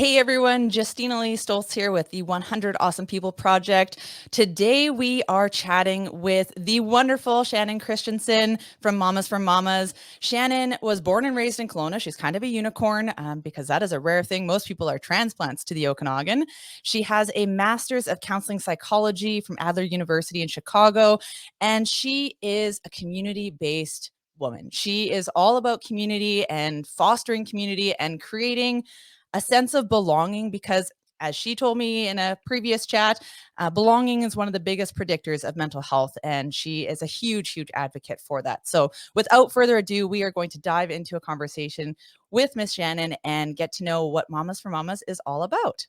Hey everyone, Justina LeeStolz here with the 100 Awesome People Project. Today we are chatting with the wonderful Shannon Christensen from Mamas for Mamas. Shannon was born and raised in Kelowna. She's kind of a unicorn because that is a rare thing. Most people are transplants to the Okanagan. She has a master's of counseling psychology from Adler University in Chicago, and she is a community-based woman. She is all about community and fostering community and creating a sense of belonging because, as she told me in a previous chat, belonging is one of the biggest predictors of mental health, and she is a huge, huge advocate for that. So without further ado, we are going to dive into a conversation with Miss Shannon and get to know what Mamas for Mamas is all about.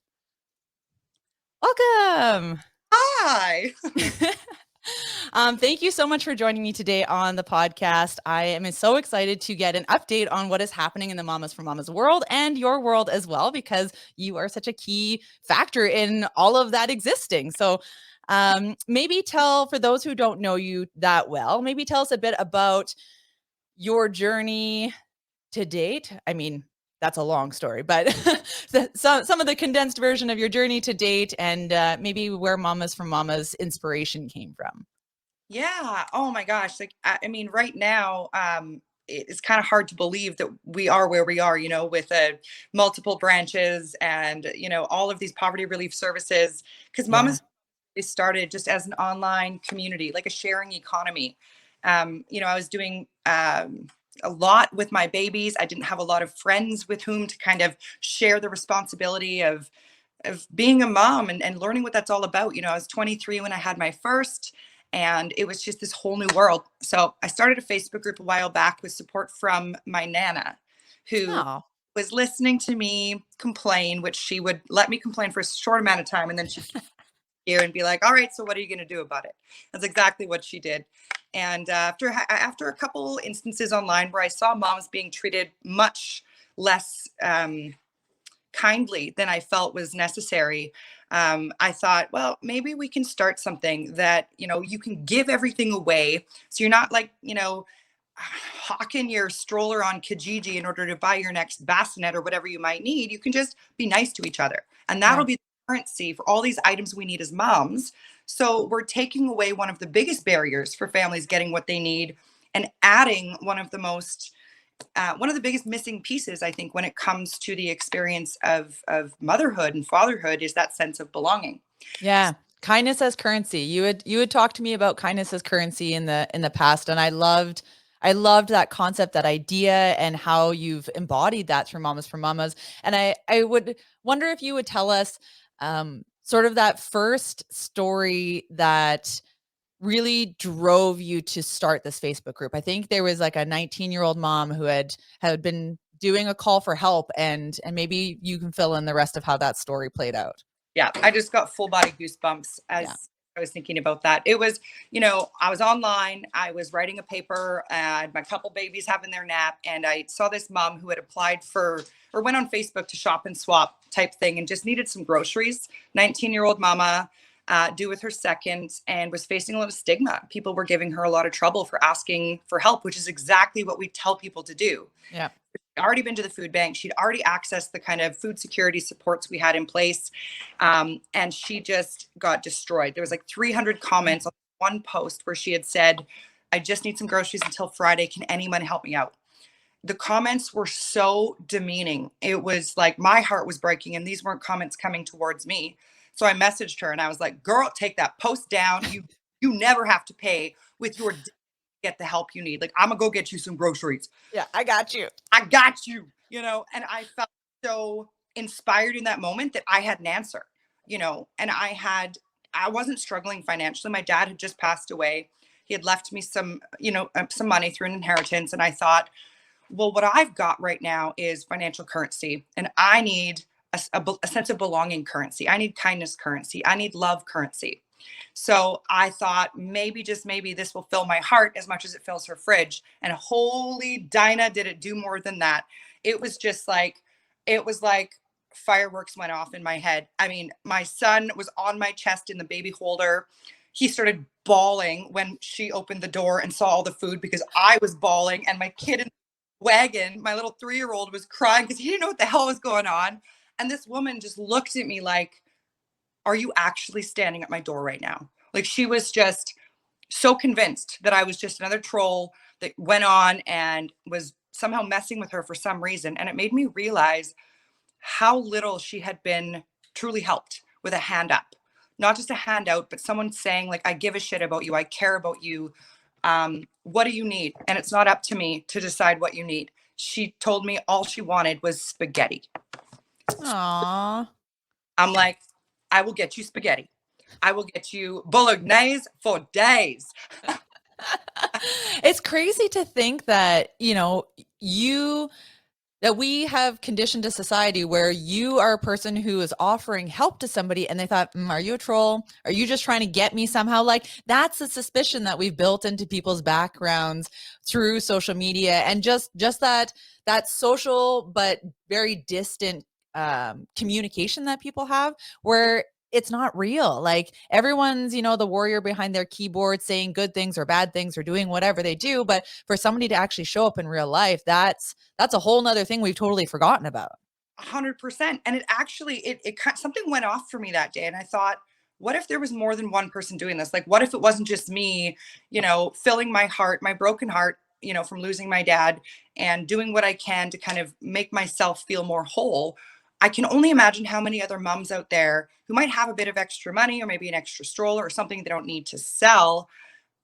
Welcome. Hi. Thank you so much for joining me today on the podcast. I am so excited to get an update on what is happening in the Mamas for Mamas world and your world as well, because you are such a key factor in all of that existing. So maybe for those who don't know you that well, maybe tell us a bit about your journey to date. I mean, that's a long story, but some of the condensed version of your journey to date and maybe where Mamas for Mamas inspiration came from. Yeah. Oh my gosh. Like, I mean, right now, it's kind of hard to believe that we are where we are, with multiple branches and, all of these poverty relief services. Because Yeah. Mamas started just as an online community, like a sharing economy. I was doing a lot with my babies. I didn't have a lot of friends with whom to kind of share the responsibility of being a mom and learning what that's all about. I was 23 when I had my first, and it was just this whole new world. So I started a Facebook group a while back with support from my Nana, who Oh. was listening to me complain, which she would let me complain for a short amount of time, and then she'd here and be like, all right, so what are you going to do about it? That's exactly what she did. And after a couple instances online where I saw moms being treated much less kindly than I felt was necessary, I thought, well, maybe we can start something that, you can give everything away. So you're not like, hawking your stroller on Kijiji in order to buy your next bassinet or whatever you might need. You can just be nice to each other. And that'll Yeah. be the currency for all these items we need as moms. So we're taking away one of the biggest barriers for families getting what they need and adding one of the biggest missing pieces, I think, when it comes to the experience of motherhood and fatherhood is that sense of belonging. Yeah. Kindness as currency. You had talked to me about kindness as currency in the past, and I loved that concept, that idea, and how you've embodied that through Mamas for Mamas. And I would wonder if you would tell us sort of that first story that really drove you to start this Facebook group. I think there was like a 19-year-old mom who had been doing a call for help, and maybe you can fill in the rest of how that story played out. Yeah, I just got full body goosebumps Yeah. as I was thinking about that. It was, I was online, I was writing a paper, and my couple babies having their nap, and I saw this mom who had applied for or went on Facebook to shop and swap type thing and just needed some groceries. 19-year-old mama, due with her second, and was facing a lot of stigma. People were giving her a lot of trouble for asking for help, which is exactly what we tell people to do. Yeah. Already been to the food bank. She'd already accessed the kind of food security supports we had in place. And she just got destroyed. There was like 300 comments on one post where she had said, I just need some groceries until Friday. Can anyone help me out? The comments were so demeaning. It was like my heart was breaking, and these weren't comments coming towards me. So I messaged her and I was like, girl, take that post down. You never have to pay with your get the help you need. Like, I'm gonna go get you some groceries. Yeah, I got you. I got you, and I felt so inspired in that moment that I had an answer, and I wasn't struggling financially. My dad had just passed away. He had left me some money through an inheritance. And I thought, well, what I've got right now is financial currency, and I need a sense of belonging currency. I need kindness currency. I need love currency. So I thought maybe, just maybe, this will fill my heart as much as it fills her fridge. And holy Dinah, did it do more than that. It was just like, it was like fireworks went off in my head. I mean, my son was on my chest in the baby holder. He started bawling when she opened the door and saw all the food because I was bawling. And my kid in the wagon, my little 3-year-old, was crying because he didn't know what the hell was going on. And this woman just looked at me like, are you actually standing at my door right now? Like, she was just so convinced that I was just another troll that went on and was somehow messing with her for some reason. And it made me realize how little she had been truly helped with a hand up. Not just a handout, but someone saying, like, I give a shit about you. I care about you. What do you need? And it's not up to me to decide what you need. She told me all she wanted was spaghetti. Aww. I'm like, I will get you spaghetti. I will get you bolognese for days. It's crazy to think that, that we have conditioned a society where you are a person who is offering help to somebody and they thought, are you a troll? Are you just trying to get me somehow? Like, that's a suspicion that we've built into people's backgrounds through social media, and just that social but very distant communication that people have, where it's not real. Like, everyone's, the warrior behind their keyboard saying good things or bad things or doing whatever they do. But for somebody to actually show up in real life, that's a whole nother thing we've totally forgotten about. 100%. And it actually, something went off for me that day. And I thought, what if there was more than one person doing this? Like, what if it wasn't just me, filling my heart, my broken heart, from losing my dad, and doing what I can to kind of make myself feel more whole. I can only imagine how many other moms out there who might have a bit of extra money or maybe an extra stroller or something they don't need to sell,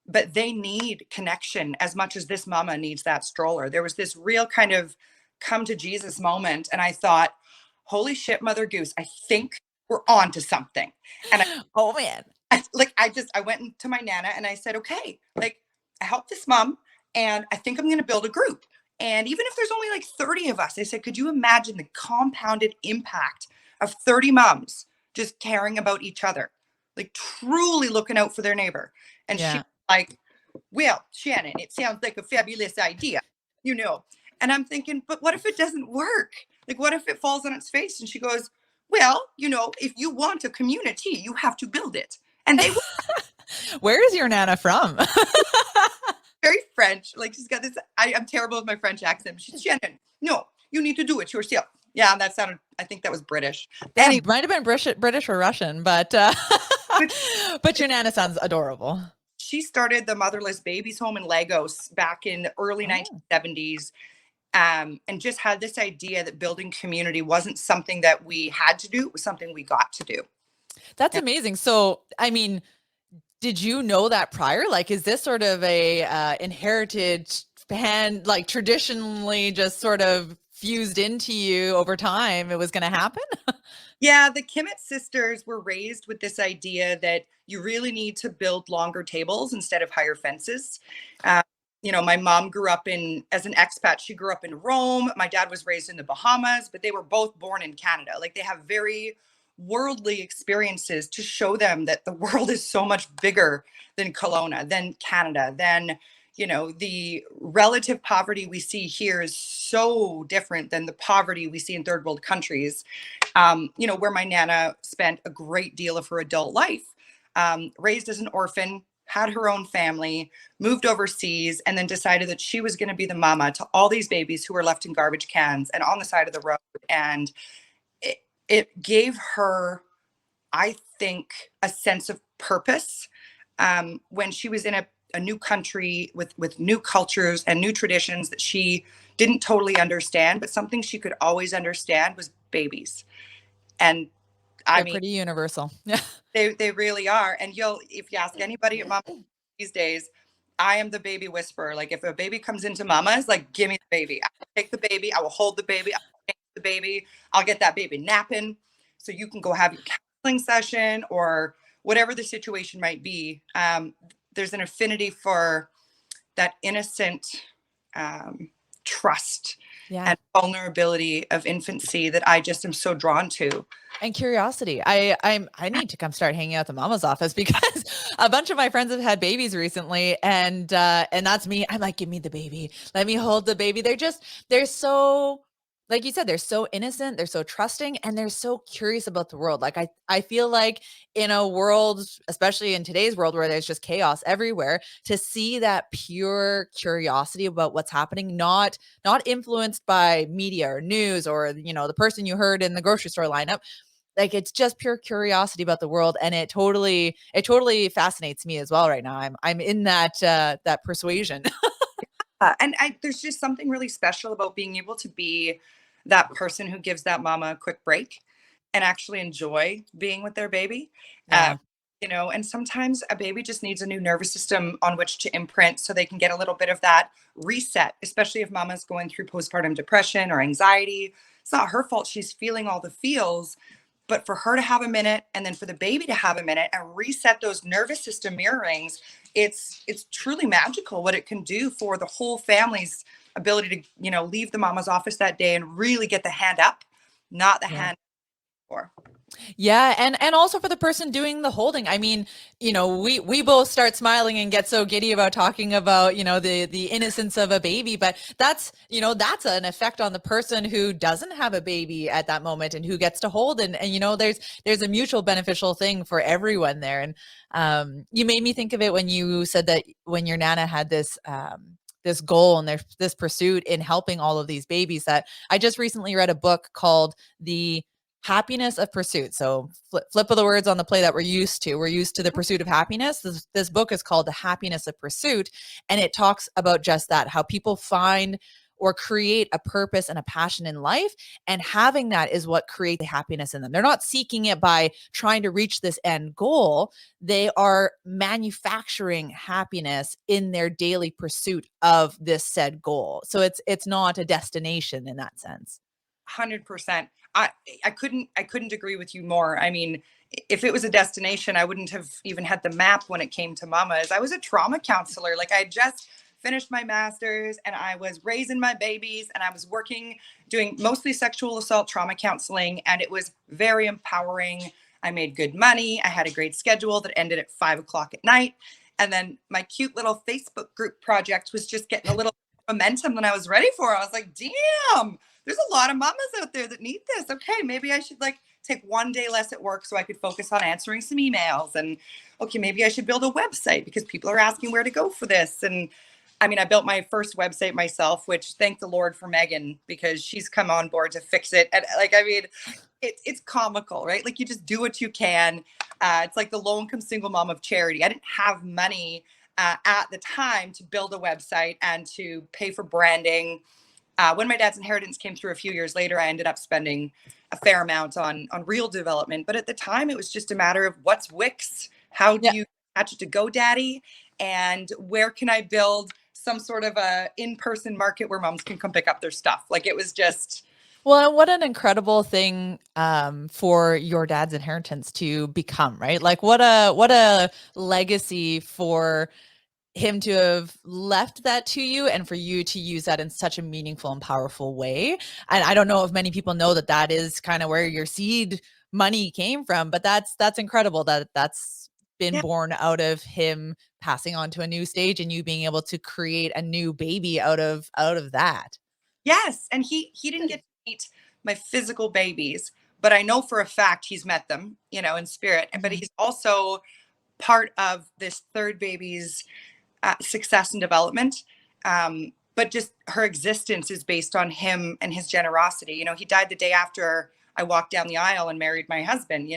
but they need connection as much as this mama needs that stroller. There was this real kind of come to Jesus moment. And I thought, holy shit, Mother Goose, I think we're on to something. And oh man, I went to my Nana and I said, okay, like, I helped this mom and I think I'm going to build a group. And even if there's only like 30 of us, I said, could you imagine the compounded impact of 30 moms just caring about each other, like truly looking out for their neighbor? And she was like, well, Shannon, it sounds like a fabulous idea, And I'm thinking, but what if it doesn't work? Like, what if it falls on its face? And she goes, well, if you want a community, you have to build it. And they Where is your Nana from? very French. Like, she's got this, I'm terrible with my French accent. She's Shannon. No, you need to do it yourself. Yeah, that sounded, I think that was British. Yeah, anyway. Might have been British or Russian, but but your Nana sounds adorable. She started the Motherless Babies Home in Lagos back in the early 1970s. And just had this idea that building community wasn't something that we had to do. It was something we got to do. That's amazing. So, I mean, did you know that prior? Like, is this sort of a inherited like traditionally just sort of fused into you over time? It was going to happen? Yeah, the Kimmett sisters were raised with this idea that you really need to build longer tables instead of higher fences. My mom grew up as an expat, she grew up in Rome. My dad was raised in the Bahamas, but they were both born in Canada. Like, they have very worldly experiences to show them that the world is so much bigger than Kelowna, than Canada, than, the relative poverty we see here is so different than the poverty we see in third world countries, where my Nana spent a great deal of her adult life, raised as an orphan, had her own family, moved overseas, and then decided that she was going to be the mama to all these babies who were left in garbage cans and on the side of the road. And it gave her, I think, a sense of purpose when she was in a new country with new cultures and new traditions that she didn't totally understand, but something she could always understand was babies. And they're pretty universal. Yeah, they really are. And if you ask anybody at Mama these days, I am the baby whisperer. Like, if a baby comes into Mama's, like, give me the baby. I will take the baby. I will hold the baby. I will change the baby. I'll get that baby napping so you can go have your counseling session or whatever the situation might be. There's an affinity for that innocent trust and vulnerability of infancy that I just am so drawn to. And curiosity. I need to come start hanging out at the mama's office because a bunch of my friends have had babies recently, and that's me. I'm like, give me the baby. Let me hold the baby. They're so like you said, they're so innocent, they're so trusting, and they're so curious about the world. Like I feel like in a world, especially in today's world where there's just chaos everywhere, to see that pure curiosity about what's happening, not influenced by media or news or, you know, the person you heard in the grocery store lineup. Like it's just pure curiosity about the world, and it totally fascinates me as well right now. I'm in that persuasion. And there's just something really special about being able to be that person who gives that mama a quick break and actually enjoy being with their baby. Uh, Yeah. and sometimes a baby just needs a new nervous system on which to imprint so they can get a little bit of that reset, especially if mama's going through postpartum depression or anxiety. It's not her fault. She's feeling all the feels, but for her to have a minute and then for the baby to have a minute and reset those nervous system mirrorings, it's truly magical what it can do for the whole family's ability to, leave the mama's office that day and really get the hand up, not the Yeah. hand for. Yeah, and also for the person doing the holding. I mean, you know, we both start smiling and get so giddy about talking about, you know, the innocence of a baby, but that's, you know, that's an effect on the person who doesn't have a baby at that moment and who gets to hold, and you know, there's a mutual beneficial thing for everyone there. And you made me think of it when you said that when your nana had this goal and this pursuit in helping all of these babies, that I just recently read a book called The Happiness of Pursuit. So flip of the words on the play that we're used to. We're used to the pursuit of happiness. This book is called The Happiness of Pursuit, and it talks about just that, how people find or create a purpose and a passion in life, and having that is what creates the happiness in them. They're not seeking it by trying to reach this end goal. They are manufacturing happiness in their daily pursuit of this said goal. So it's not a destination in that sense. 100%. I couldn't agree with you more. I mean, if it was a destination, I wouldn't have even had the map when it came to mamas. I was a trauma counselor. Like, I just finished my master's and I was raising my babies and I was working doing mostly sexual assault trauma counseling, and it was very empowering. I made good money. I had a great schedule that ended at 5 o'clock at night. And then my cute little Facebook group project was just getting a little momentum than I was ready for. I was like, damn, there's a lot of mamas out there that need this. Okay, maybe I should like take one day less at work so I could focus on answering some emails. And okay, maybe I should build a website because people are asking where to go for this. And I mean, I built my first website myself, which thank the Lord for Megan, because she's come on board to fix it. And like, I mean, it's comical, right? Like, you just do what you can. It's like the low income single mom of charity. I didn't have money at the time to build a website and to pay for branding. When my dad's inheritance came through a few years later, I ended up spending a fair amount on real development. But at the time, it was just a matter of what's Wix, how do Yeah. you attach it to GoDaddy, and where can I build some sort of a in-person market where moms can come pick up their stuff. Like, it was just, Well, what an incredible thing for your dad's inheritance to become, right? Like what a legacy for him to have left that to you and for you to use that in such a meaningful and powerful way. And I don't know if many people know that that is kind of where your seed money came from, but that's incredible that that's been yeah. born out of him passing on to a new stage and you being able to create a new baby out of that. Yes, and he didn't get to meet my physical babies, but I know for a fact he's met them, in spirit. But Mhm. he's also part of this third baby's success and development. But just her existence is based on him and his generosity. He died the day after I walked down the aisle and married my husband.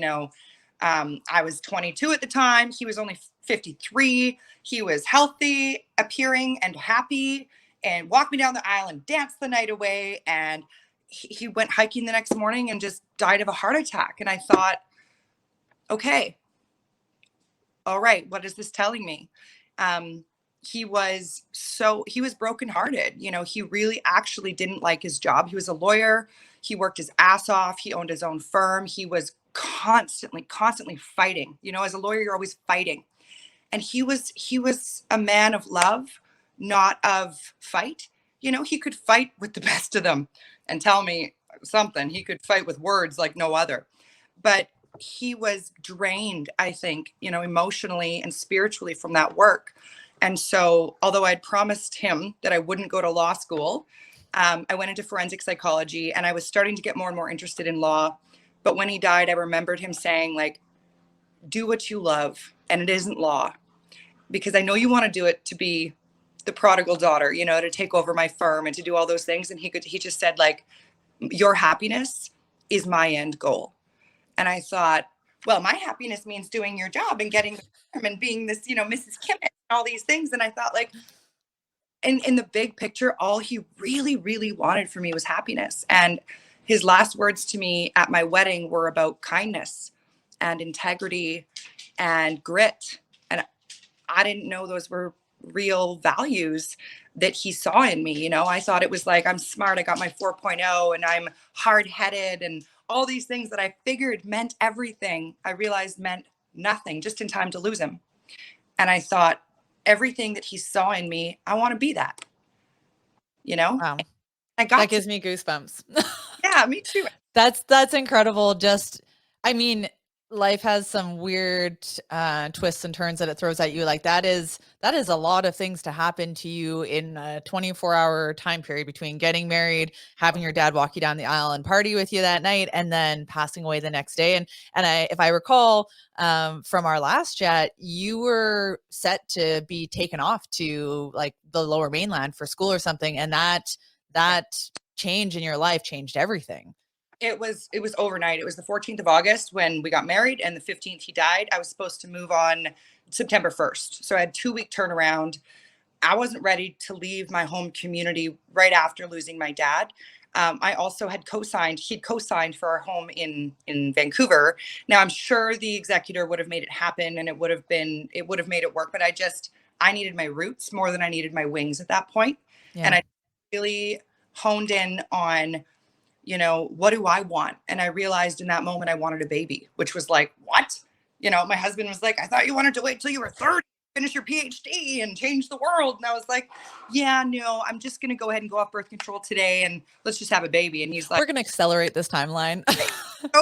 I was 22 at the time. He was only 53. He was healthy, appearing, and happy, and walked me down the aisle and danced the night away. And he went hiking the next morning and just died of a heart attack. And I thought, okay, all right, what is this telling me? Um, he was brokenhearted. He really actually didn't like his job. He was a lawyer. He worked his ass off. He owned his own firm. He was constantly fighting. As a lawyer, you're always fighting. And he was a man of love, not of fight. He could fight with the best of them, and tell me something. He could fight with words like no other. But he was drained, I think, emotionally and spiritually from that work. And so, although I'd promised him that I wouldn't go to law school, I went into forensic psychology, and I was starting to get more and more interested in law. But when he died, I remembered him saying, like, do what you love, and it isn't law, because I know you want to do it to be the prodigal daughter, you know, to take over my firm and to do all those things. And he just said, like, your happiness is my end goal. And I thought, well, my happiness means doing your job and getting the firm and being this, you know, Mrs. Kimmett and all these things. And I thought, like, in the big picture, all he really, really wanted for me was happiness. And his last words to me at my wedding were about kindness and integrity and grit. And I didn't know those were real values that he saw in me. You know, I thought it was like, I'm smart, I got my 4.0, and I'm hard headed, and all these things that I figured meant everything, I realized meant nothing, just in time to lose him. And I thought, everything that he saw in me, I want to be that, you know? Wow. I got That to. gives me goosebumps. Yeah, me too. That's incredible. Just, I mean, life has some weird twists and turns that it throws at you. Like that is a lot of things to happen to you in a 24-hour time period between getting married, having your dad walk you down the aisle and party with you that night, and then passing away the next day. And if I recall from our last chat, you were set to be taken off to like the Lower Mainland for school or something, and that change in your life changed everything. It was overnight. It was the 14th of August when we got married, and the 15th he died. I was supposed to move on September 1st. So I had 2-week turnaround. I wasn't ready to leave my home community right after losing my dad. I also had he'd co-signed for our home in Vancouver. Now I'm sure the executor would have made it happen, and it would have made it work, but I needed my roots more than I needed my wings at that point. Yeah. And I really honed in on, you know, what do I want? And I realized in that moment I wanted a baby, which was like, what? You know, my husband was like, I thought you wanted to wait till you were 30, finish your PhD and change the world. And I was like, yeah, no, I'm just going to go ahead and go off birth control today, and let's just have a baby. And he's like, we're going to accelerate this timeline.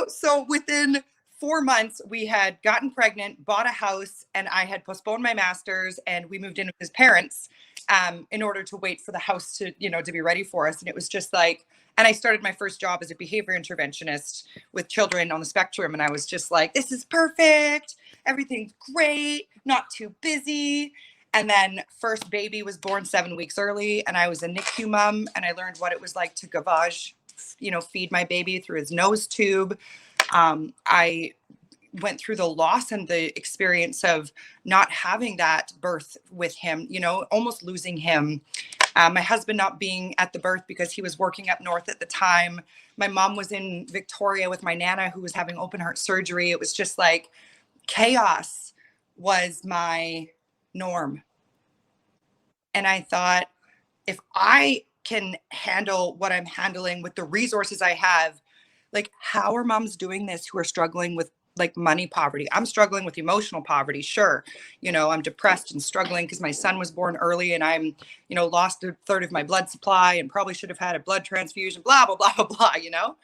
so within 4 months, we had gotten pregnant, bought a house, and I had postponed my master's, and we moved in with his parents in order to wait for the house to, you know, to be ready for us. And it was just like, and I started my first job as a behavior interventionist with children on the spectrum. And I was just like, this is perfect. Everything's great. Not too busy. And then first baby was born 7 weeks early, and I was a NICU mom, and I learned what it was like to gavage, you know, feed my baby through his nose tube. I went through the loss and the experience of not having that birth with him, you know, almost losing him. My husband not being at the birth because he was working up north at the time. My mom was in Victoria with my Nana, who was having open heart surgery. It was just like chaos was my norm. And I thought, if I can handle what I'm handling with the resources I have, like, how are moms doing this who are struggling with like money poverty? I'm struggling with emotional poverty. Sure. You know, I'm depressed and struggling because my son was born early, and I'm, you know, lost a third of my blood supply and probably should have had a blood transfusion, blah, blah, blah, blah, blah. You know,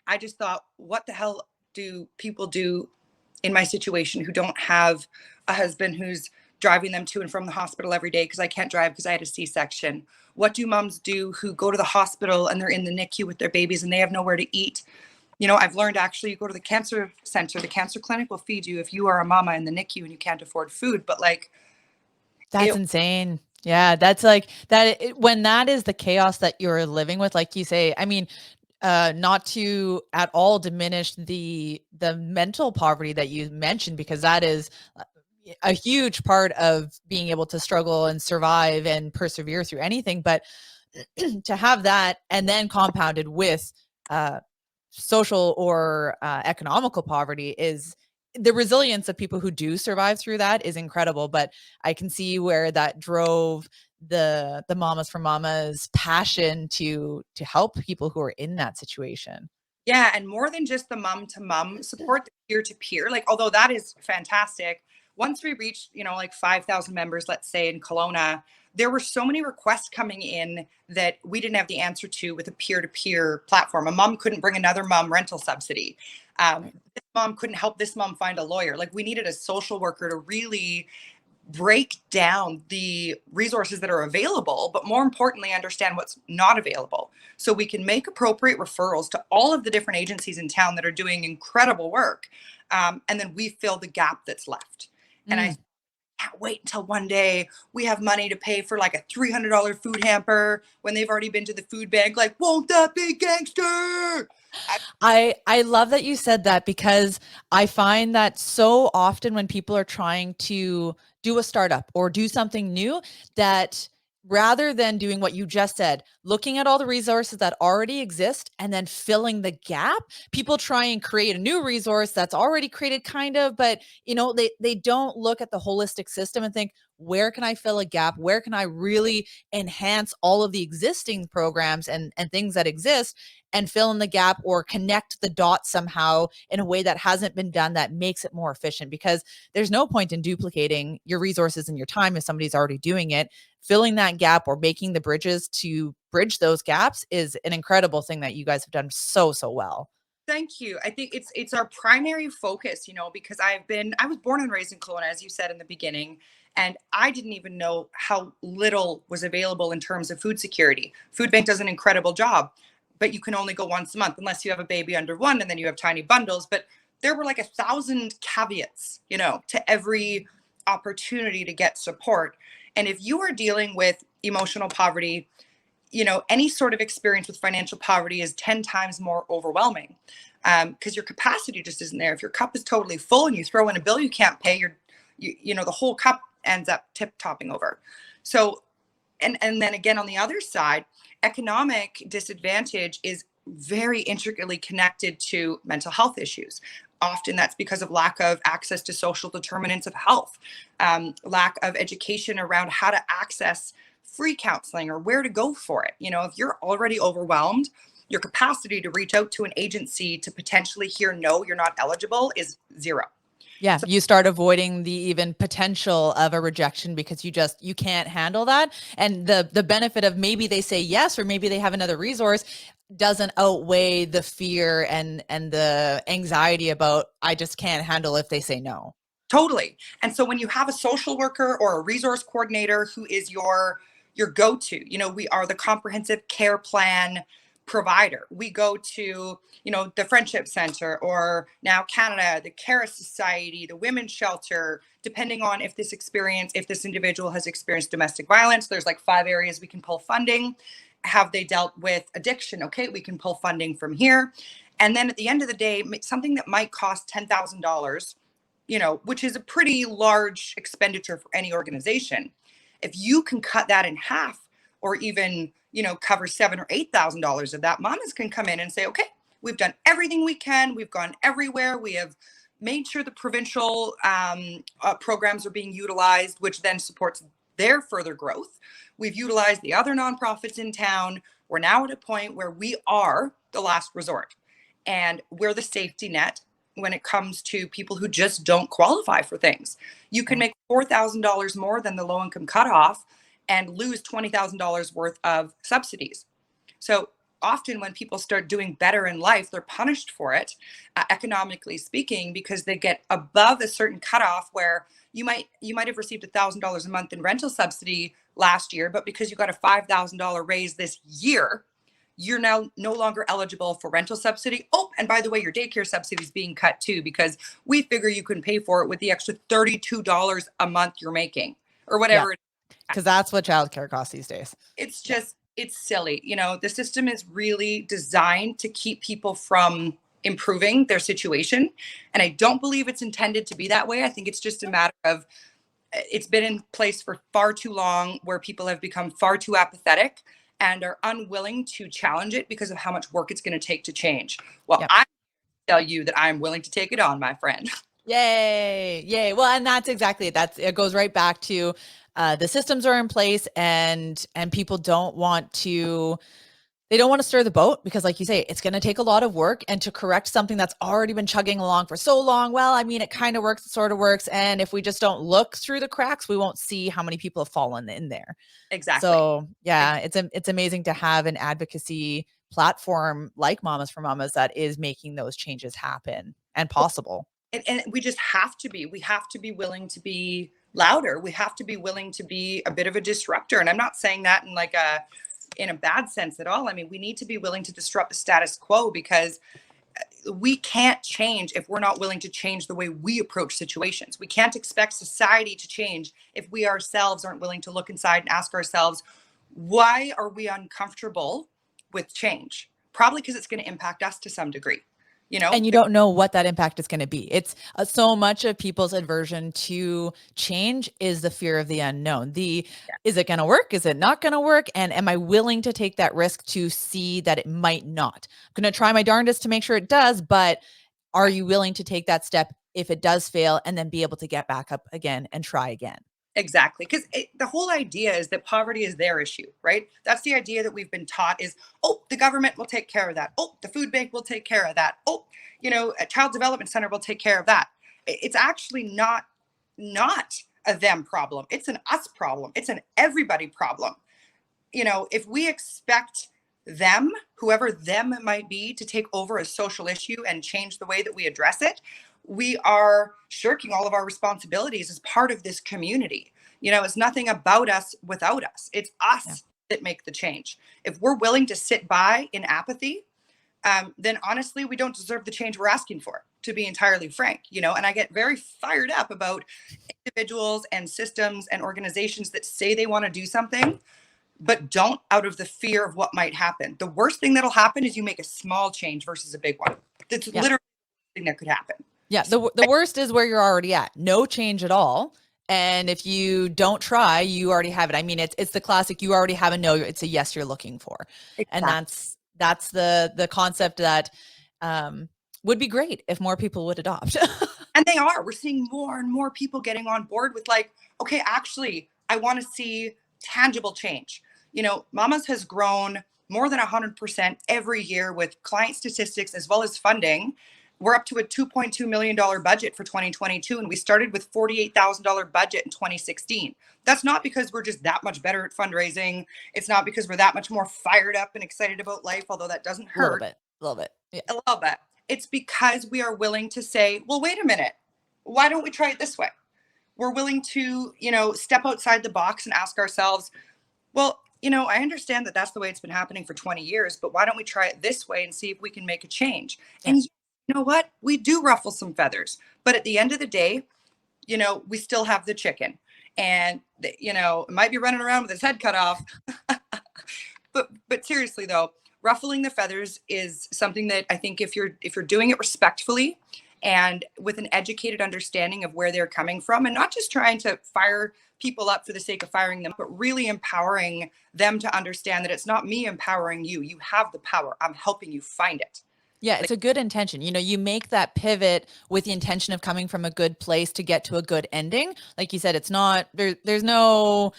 I just thought, what the hell do people do in my situation who don't have a husband who's driving them to and from the hospital every day because I can't drive because I had a C-section? What do moms do who go to the hospital and they're in the NICU with their babies and they have nowhere to eat? You know, I've learned actually you go to the cancer center, the cancer clinic will feed you if you are a mama in the NICU and you can't afford food. But like, That's insane. Yeah, that's like that. When that is the chaos that you're living with, like you say, I mean, not to at all diminish the mental poverty that you mentioned, because that is a huge part of being able to struggle and survive and persevere through anything. But to have that and then compounded with social or economical poverty, is the resilience of people who do survive through that is incredible. But I can see where that drove the Mamas for Mamas passion to help people who are in that situation. yeah, and more than just the mom to mom support, the peer to peer, like, although that is fantastic, once we reached, you know, like 5,000 members, let's say in Kelowna, there were so many requests coming in that we didn't have the answer to with a peer to peer platform. A mom couldn't bring another mom rental subsidy. This mom couldn't help this mom find a lawyer. Like, we needed a social worker to really break down the resources that are available, but more importantly, understand what's not available. So we can make appropriate referrals to all of the different agencies in town that are doing incredible work. And then we fill the gap that's left. And I Mm. can't wait until one day we have money to pay for like a $300 food hamper when they've already been to the food bank. Like, won't that be gangster? I love that you said that, because I find that so often when people are trying to do a startup or do something new, that rather than doing what you just said, looking at all the resources that already exist and then filling the gap, people try and create a new resource that's already created kind of, but they don't look at the holistic system and think, where can I fill a gap? Where can I really enhance all of the existing programs and things that exist, and fill in the gap or connect the dots somehow in a way that hasn't been done that makes it more efficient? Because there's no point in duplicating your resources and your time if somebody's already doing it. Filling that gap or making the bridges to bridge those gaps is an incredible thing that you guys have done so well. Thank you. I think it's our primary focus, because I was born and raised in Kelowna, as you said in the beginning, and I didn't even know how little was available in terms of food security. Food Bank does an incredible job, but you can only go once a month unless you have a baby under one, and then you have tiny bundles. But there were like 1,000 caveats, to every opportunity to get support. And if you are dealing with emotional poverty, any sort of experience with financial poverty is 10 times more overwhelming, because your capacity just isn't there. If your cup is totally full and you throw in a bill you can't pay, the whole cup ends up topping over. So, and then again, on the other side, economic disadvantage is very intricately connected to mental health issues. Often that's because of lack of access to social determinants of health, lack of education around how to access free counseling or where to go for it. If you're already overwhelmed, your capacity to reach out to an agency to potentially hear no, you're not eligible is zero. Yeah, So you start avoiding the even potential of a rejection because you can't handle that. And the benefit of maybe they say yes, or maybe they have another resource, doesn't outweigh the fear and the anxiety about, I just can't handle if they say no. totally. And so when you have a social worker or a resource coordinator who is your go-to, we are the comprehensive care plan provider. We go to, the Friendship Center, or now Canada, the Cara Society, the Women's Shelter, depending on if this individual has experienced domestic violence. There's like 5 areas we can pull funding. Have they dealt with addiction? Okay, we can pull funding from here. And then at the end of the day, something that might cost $10,000, which is a pretty large expenditure for any organization. If you can cut that in half, or even, cover $7,000 or $8,000 of that, mamas can come in and say, okay, we've done everything we can. We've gone everywhere. We have made sure the provincial programs are being utilized, which then supports their further growth. We've utilized the other nonprofits in town. We're now at a point where we are the last resort, and we're the safety net when it comes to people who just don't qualify for things. You can Right. make $4,000 more than the low income cutoff and lose $20,000 worth of subsidies. So often when people start doing better in life, they're punished for it, economically speaking, because they get above a certain cutoff where you might have received $1,000 a month in rental subsidy last year, but because you got a $5,000 raise this year, you're now no longer eligible for rental subsidy. Oh, and by the way, your daycare subsidy is being cut too, because we figure you can pay for it with the extra $32 a month you're making, or Yeah, whatever. because that's what childcare costs these days. It's Yeah. just, it's silly. The system is really designed to keep people from improving their situation. And I don't believe it's intended to be that way. I think it's just a matter of, it's been in place for far too long, where people have become far too apathetic and are unwilling to challenge it because of how much work it's going to take to change. Well, Yep. I tell you that I'm willing to take it on, my friend. Yay. Yay. Well, and that's exactly it. It goes right back to the systems are in place, and people they don't want to stir the boat, because like you say, it's going to take a lot of work, and to correct something that's already been chugging along for so long. Well, I mean, it kind of works, it sort of works. And if we just don't look through the cracks, we won't see how many people have fallen in there. Exactly. So yeah, it's amazing to have an advocacy platform like Mamas for Mamas that is making those changes happen and possible. And we just have to be willing to be louder. We have to be willing to be a bit of a disruptor. And I'm not saying that in a bad sense at all. I mean, we need to be willing to disrupt the status quo, because we can't change if we're not willing to change the way we approach situations. We can't expect society to change if we ourselves aren't willing to look inside and ask ourselves, why are we uncomfortable with change? Probably because it's going to impact us to some degree. And you don't know what that impact is going to be. It's so much of people's aversion to change is the fear of the unknown. Is it going to work? Is it not going to work? And am I willing to take that risk to see that it might not? I'm going to try my darndest to make sure it does, but are you willing to take that step if it does fail and then be able to get back up again and try again? Exactly. Because the whole idea is that poverty is their issue, right? That's the idea that we've been taught is, oh, the government will take care of that. Oh, the food bank will take care of that. Oh, a child development center will take care of that. It's actually not a them problem. It's an us problem. It's an everybody problem. If we expect them, whoever them might be, to take over a social issue and change the way that we address it, we are shirking all of our responsibilities as part of this community. It's nothing about us without us. It's us that make the change. If we're willing to sit by in apathy, then honestly, we don't deserve the change we're asking for, to be entirely frank. And I get very fired up about individuals and systems and organizations that say they want to do something, but don't, out of the fear of what might happen. The worst thing that'll happen is you make a small change versus a big one. That's literally the thing that could happen. Yeah. The worst is where you're already at. No change at all. And if you don't try, you already have it. I mean, it's the classic, you already have a no, it's a yes you're looking for. Exactly. And that's the concept that would be great if more people would adopt. And they are. We're seeing more and more people getting on board with like, okay, actually, I want to see tangible change. Mamas has grown more than 100% every year with client statistics as well as funding. We're up to a $2.2 million budget for 2022, and we started with $48,000 budget in 2016. That's not because we're just that much better at fundraising. It's not because we're that much more fired up and excited about life, although that doesn't hurt. A little bit. Yeah. A little bit. It's because we are willing to say, well, wait a minute. Why don't we try it this way? We're willing to, step outside the box and ask ourselves, well, I understand that that's the way it's been happening for 20 years, but why don't we try it this way and see if we can make a change? Yeah. And you know what? We do ruffle some feathers, but at the end of the day, we still have the chicken, and it might be running around with his head cut off. but seriously though, ruffling the feathers is something that I think if you're doing it respectfully and with an educated understanding of where they're coming from, and not just trying to fire people up for the sake of firing them, but really empowering them to understand that it's not me empowering you. You have the power. I'm helping you find it. Yeah, it's a good intention. You make that pivot with the intention of coming from a good place to get to a good ending. Like you said, it's not there's no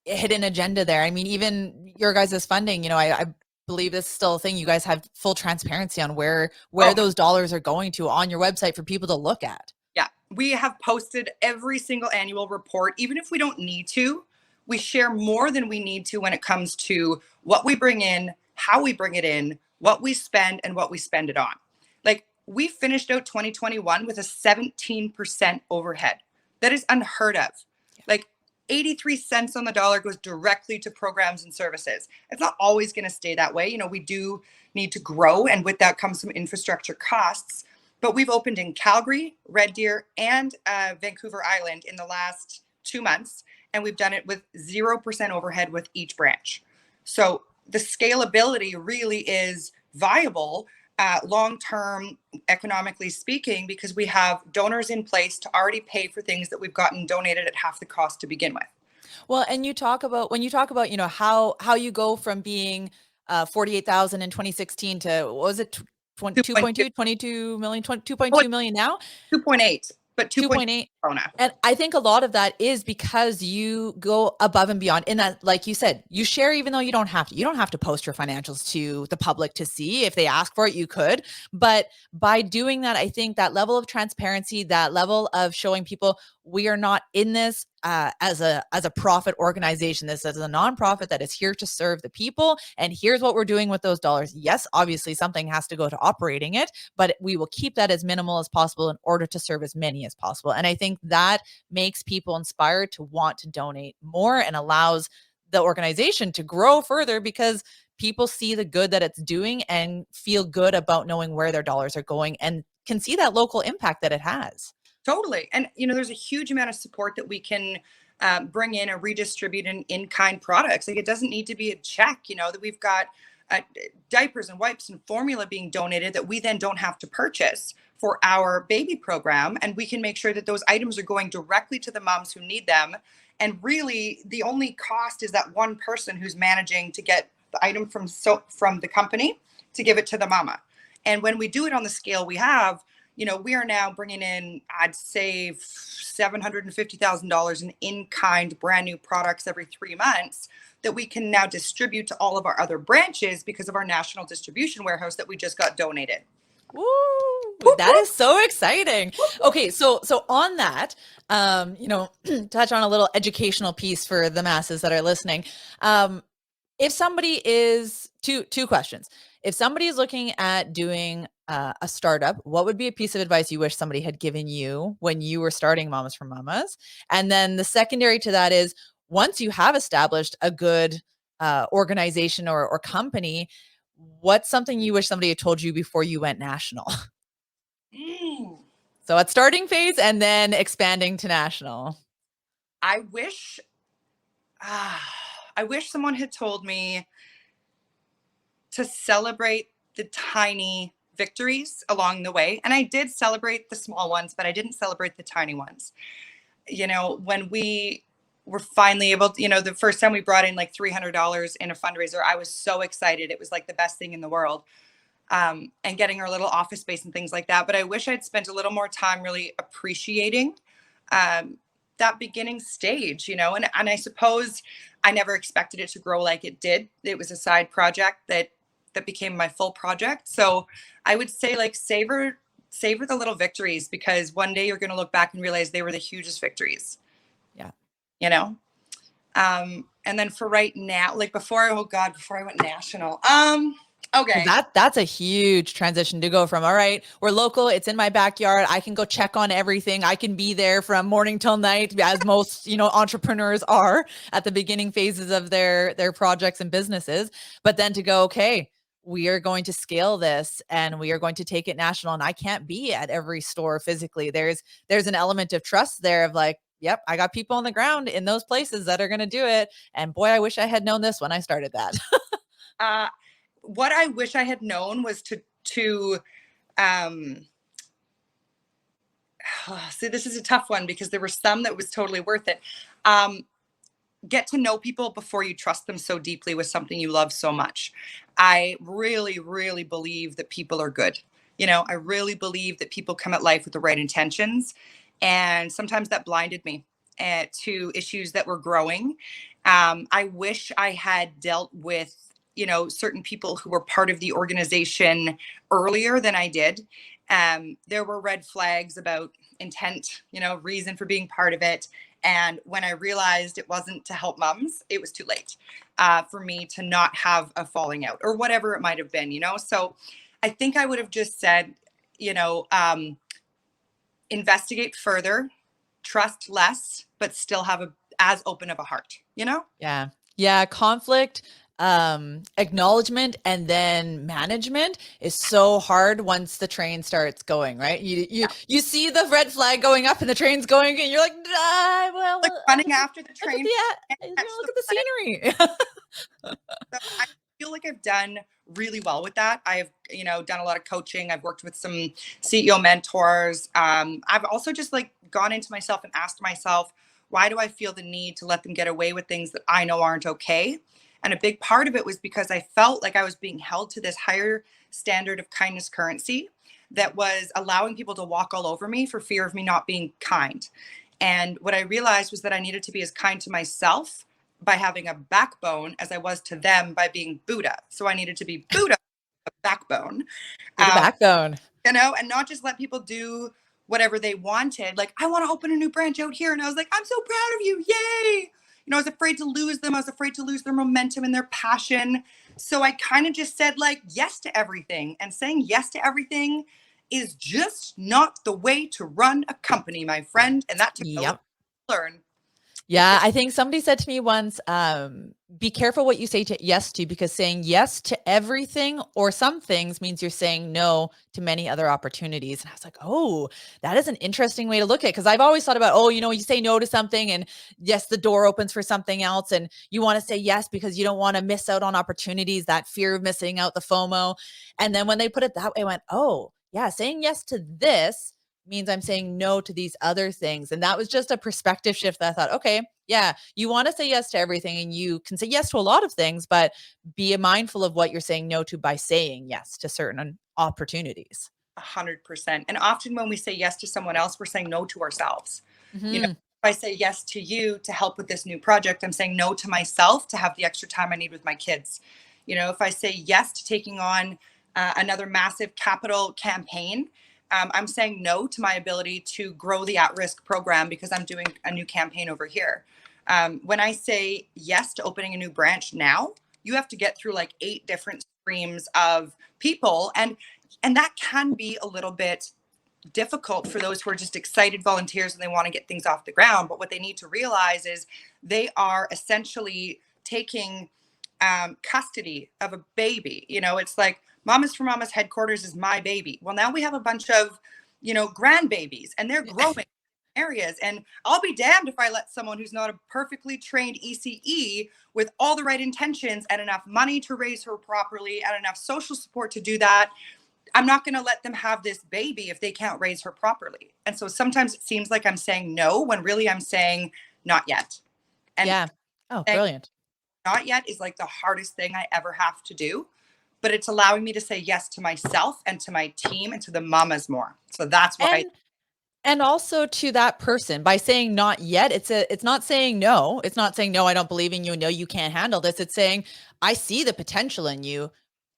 hidden agenda there. I mean, even your guys' funding, I believe this is still a thing. You guys have full transparency on where those dollars are going to on your website for people to look at. Yeah, we have posted every single annual report. Even if we don't need to, we share more than we need to when it comes to what we bring in, how we bring it in, what we spend, and what we spend it on. Like, we finished out 2021 with a 17% overhead. That is unheard of. Like, 83 cents on the dollar goes directly to programs and services. It's not always going to stay that way. We do need to grow, and with that comes some infrastructure costs. But we've opened in Calgary, Red Deer, and Vancouver Island in the last 2 months, and we've done it with 0% overhead with each branch. So the scalability really is viable long-term, economically speaking, because we have donors in place to already pay for things that we've gotten donated at half the cost to begin with. Well, and when you talk about, how you go from being 48,000 in 2016 to, what was it? 22 million, 2.2 million now? 2.8. But 2.8. And I think a lot of that is because you go above and beyond in that, like you said, you share, even though you don't have to post your financials to the public to see. If they ask for it, you could. But by doing that, I think that level of transparency, that level of showing people we are not in this as a profit organization. This is a nonprofit that is here to serve the people, and here's what we're doing with those dollars. Yes, obviously something has to go to operating it, but we will keep that as minimal as possible in order to serve as many as possible. And I think that makes people inspired to want to donate more and allows the organization to grow further, because people see the good that it's doing and feel good about knowing where their dollars are going and can see that local impact that it has. Totally. And, there's a huge amount of support that we can bring in and redistribute in-kind products. Like, it doesn't need to be a check, that we've got diapers and wipes and formula being donated that we then don't have to purchase for our baby program. And we can make sure that those items are going directly to the moms who need them. And really, the only cost is that one person who's managing to get the item from the company to give it to the mama. And when we do it on the scale we have, we are now bringing in, I'd say, $750,000 in-kind brand new products every 3 months that we can now distribute to all of our other branches because of our national distribution warehouse that we just got donated. Woo! That is so exciting. Okay, so on that, touch on a little educational piece for the masses that are listening. If somebody is two questions. If somebody is looking at doing a startup, what would be a piece of advice you wish somebody had given you when you were starting Mamas for Mamas? And then the secondary to that is, once you have established a good organization or company, what's something you wish somebody had told you before you went national? So at starting phase and then expanding to national. I wish someone had told me to celebrate the tiny victories along the way. And I did celebrate the small ones, but I didn't celebrate the tiny ones. When we were finally able to, the first time we brought in like $300 in a fundraiser, I was so excited. It was like the best thing in the world. And getting our little office space and things like that. But I wish I'd spent a little more time really appreciating that beginning stage, and I suppose I never expected it to grow like it did. It was a side project that became my full project. So I would say, like, savor the little victories, because one day you're going to look back and realize they were the hugest victories. Yeah. And then for right now, like before I went national, okay. That's a huge transition to go from, all right, we're local, it's in my backyard, I can go check on everything, I can be there from morning till night, as most, entrepreneurs are at the beginning phases of their projects and businesses. But then to go, okay, we are going to scale this and we are going to take it national, and I can't be at every store physically. There's an element of trust there of like, yep, I got people on the ground in those places that are going to do it. And boy, I wish I had known this when I started that. What I wish I had known was to see, this is a tough one because there were some that was totally worth it. Get to know people before you trust them so deeply with something you love so much. I really, really believe that people are good. I really believe that people come at life with the right intentions. And sometimes that blinded me to issues that were growing. I wish I had dealt with, certain people who were part of the organization earlier than I did. There were red flags about intent, reason for being part of it. And when I realized it wasn't to help moms, it was too late for me to not have a falling out or whatever it might have been, So I think I would have just said, investigate further, trust less, but still have as open of a heart, Yeah. Yeah. Conflict, acknowledgement, and then management is so hard once the train starts going, right? You see the red flag going up and the train's going and you're like, like running after the train. Look at the scenery. So I feel like I've done really well with that. I've, done a lot of coaching. I've worked with some CEO mentors. I've also just gone into myself and asked myself, why do I feel the need to let them get away with things that I know aren't okay? And a big part of it was because I felt like I was being held to this higher standard of kindness currency that was allowing people to walk all over me for fear of me not being kind. And what I realized was that I needed to be as kind to myself by having a backbone as I was to them by being Buddha. So I needed to be Buddha, a backbone. The backbone. And not just let people do whatever they wanted. Like, I want to open a new branch out here. And I was like, I'm so proud of you. Yay. I was afraid to lose them. I was afraid to lose their momentum and their passion. So I kind of just said like yes to everything, and saying yes to everything is just not the way to run a company, my friend. And that took a little Yep. to learn. Yeah, I think somebody said to me once, be careful what you say yes to, because saying yes to everything or some things means you're saying no to many other opportunities. And I was like, oh, that is an interesting way to look at it. Because I've always thought about, you say no to something and yes, the door opens for something else. And you want to say yes because you don't want to miss out on opportunities, that fear of missing out, the FOMO. And then when they put it that way, I went, oh, yeah, saying yes to this means I'm saying no to these other things. And that was just a perspective shift that I thought, okay, yeah, you want to say yes to everything, and you can say yes to a lot of things, but be mindful of what you're saying no to by saying yes to certain opportunities. 100%. And often when we say yes to someone else, we're saying no to ourselves. Mm-hmm. If I say yes to you to help with this new project, I'm saying no to myself to have the extra time I need with my kids. If I say yes to taking on another massive capital campaign, I'm saying no to my ability to grow the at-risk program because I'm doing a new campaign over here. When I say yes to opening a new branch now, you have to get through like 8 different streams of people. And that can be a little bit difficult for those who are just excited volunteers and they want to get things off the ground. But what they need to realize is they are essentially taking custody of a baby. It's like Mamas for Mamas headquarters is my baby. Well, now we have a bunch of, grandbabies, and they're growing areas. And I'll be damned if I let someone who's not a perfectly trained ECE with all the right intentions and enough money to raise her properly and enough social support to do that. I'm not going to let them have this baby if they can't raise her properly. And so sometimes it seems like I'm saying no when really I'm saying not yet. And yeah. Oh, brilliant. Not yet is like the hardest thing I ever have to do, but it's allowing me to say yes to myself and to my team and to the mamas more. So that's why. And also to that person, by saying not yet, it's not saying no. It's not saying no, I don't believe in you. No, you can't handle this. It's saying I see the potential in you,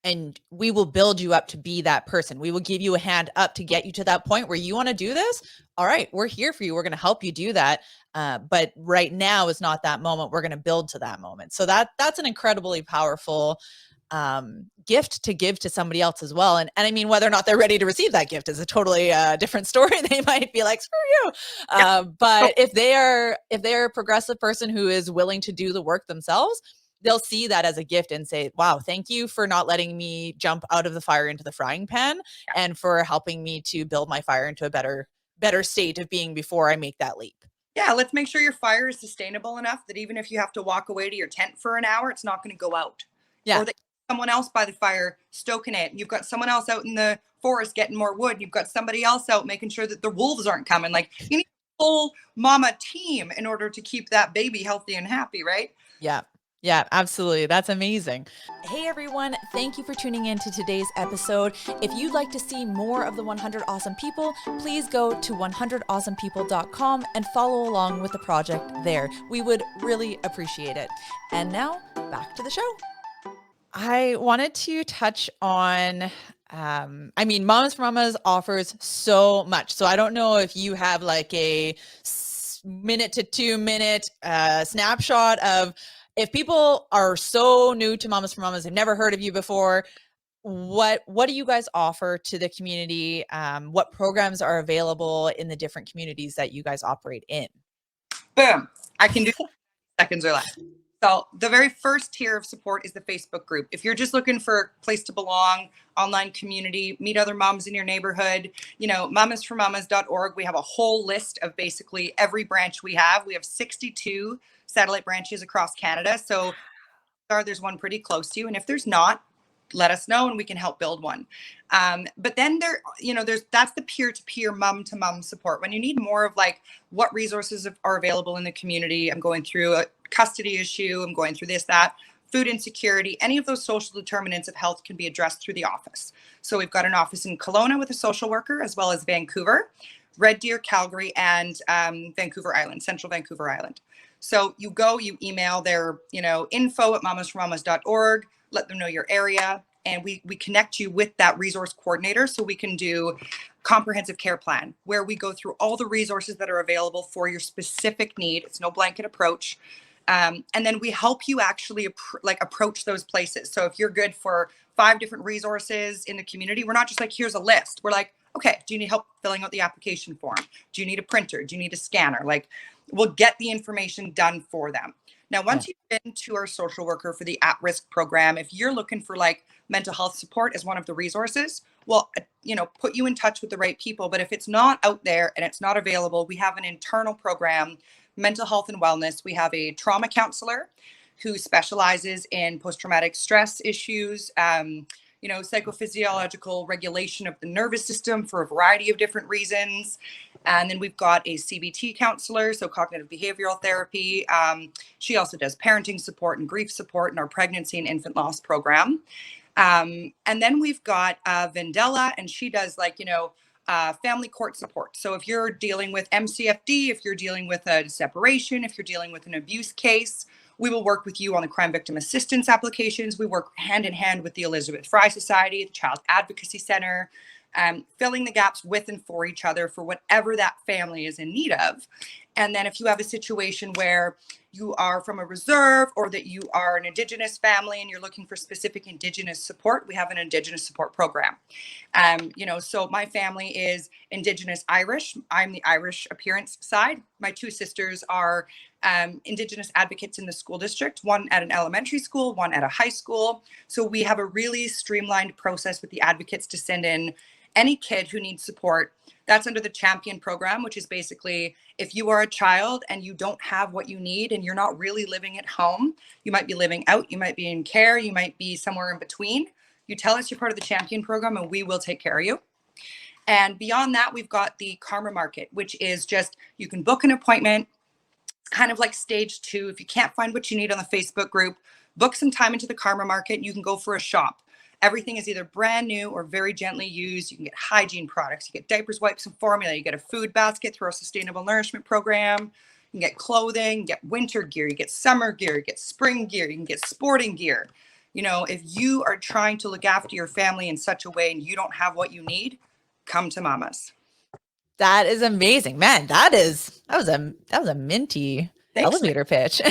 and we will build you up to be that person. We will give you a hand up to get you to that point where you want to do this. All right, we're here for you. We're going to help you do that. But right now is not that moment. We're going to build to that moment. So that's an incredibly powerful gift to give to somebody else as well. And I mean, whether or not they're ready to receive that gift is a totally different story. They might be like, screw you. But if they're a progressive person who is willing to do the work themselves, they'll see that as a gift and say, wow, thank you for not letting me jump out of the fire into the frying pan, and for helping me to build my fire into a better state of being before I make that leap. Yeah, let's make sure your fire is sustainable enough that even if you have to walk away to your tent for an hour, it's not going to go out. Yeah. Or that someone else by the fire stoking it. You've got someone else out in the forest getting more wood. You've got somebody else out making sure that the wolves aren't coming. Like, you need a whole mama team in order to keep that baby healthy and happy, right? Yeah. Yeah, absolutely. That's amazing. Hey, everyone. Thank you for tuning in to today's episode. If you'd like to see more of the 100 Awesome People, please go to 100awesomepeople.com and follow along with the project there. We would really appreciate it. And now back to the show. I wanted to touch on, Mamas for Mamas offers so much. So I don't know if you have like a minute to 2 minute snapshot of, if people are so new to Mamas for Mamas, they've never heard of you before, what do you guys offer to the community? What programs are available in the different communities that you guys operate in? Boom. I can do seconds or less. So the very first tier of support is the Facebook group. If you're just looking for a place to belong, online community, meet other moms in your neighborhood, mamasformamas.org, we have a whole list of basically every branch we have. We have 62 satellite branches across Canada. So there's one pretty close to you. And if there's not, let us know and we can help build one. But then that's the peer-to-peer, mom-to-mom support. When you need more of like what resources are available in the community, I'm going through a custody issue, I'm going through this, that, food insecurity, any of those social determinants of health can be addressed through the office. So we've got an office in Kelowna with a social worker, as well as Vancouver, Red Deer, Calgary, and Vancouver Island, Central Vancouver Island. So you email their, info@mamasformamas.org, let them know your area, and we connect you with that resource coordinator so we can do comprehensive care plan, where we go through all the resources that are available for your specific need. It's no blanket approach. And then we help you actually approach those places. So if you're good for 5 different resources in the community, we're not just like, here's a list. We're like, okay, do you need help filling out the application form? Do you need a printer? Do you need a scanner? Like, we'll get the information done for them. Now, once you've been to our social worker for the at-risk program, if you're looking for like mental health support as one of the resources, well, put you in touch with the right people. But if it's not out there and it's not available, we have an internal program, mental health and wellness. We have a trauma counselor who specializes in post-traumatic stress issues, psychophysiological regulation of the nervous system for a variety of different reasons. And then we've got a CBT counselor, so cognitive behavioral therapy. She also does parenting support and grief support in our pregnancy and infant loss program. And then we've got Vendela, and she does family court support. So if you're dealing with MCFD, if you're dealing with a separation, if you're dealing with an abuse case, we will work with you on the crime victim assistance applications. We work hand in hand with the Elizabeth Fry Society, the Child Advocacy Center, filling the gaps with and for each other for whatever that family is in need of. And then if you have a situation where you are from a reserve or that you are an Indigenous family and you're looking for specific Indigenous support, we have an Indigenous support program. So my family is Indigenous Irish. I'm the Irish appearance side. My 2 sisters are Indigenous advocates in the school district, one at an elementary school, one at a high school. So we have a really streamlined process with the advocates to send in any kid who needs support. That's under the Champion program, which is basically if you are a child and you don't have what you need and you're not really living at home, you might be living out, you might be in care, you might be somewhere in between. You tell us you're part of the Champion program and we will take care of you. And beyond that, we've got the Karma Market, which is just, you can book an appointment, kind of like stage 2. If you can't find what you need on the Facebook group, book some time into the Karma Market. You can go for a shop. Everything is either brand new or very gently used. You can get hygiene products. You get diapers, wipes, and formula. You get a food basket through our sustainable nourishment program. You can get clothing, you get winter gear, you get summer gear, you get spring gear, you can get sporting gear. If you are trying to look after your family in such a way and you don't have what you need, come to Mama's. That is amazing, man. That was a minty elevator pitch.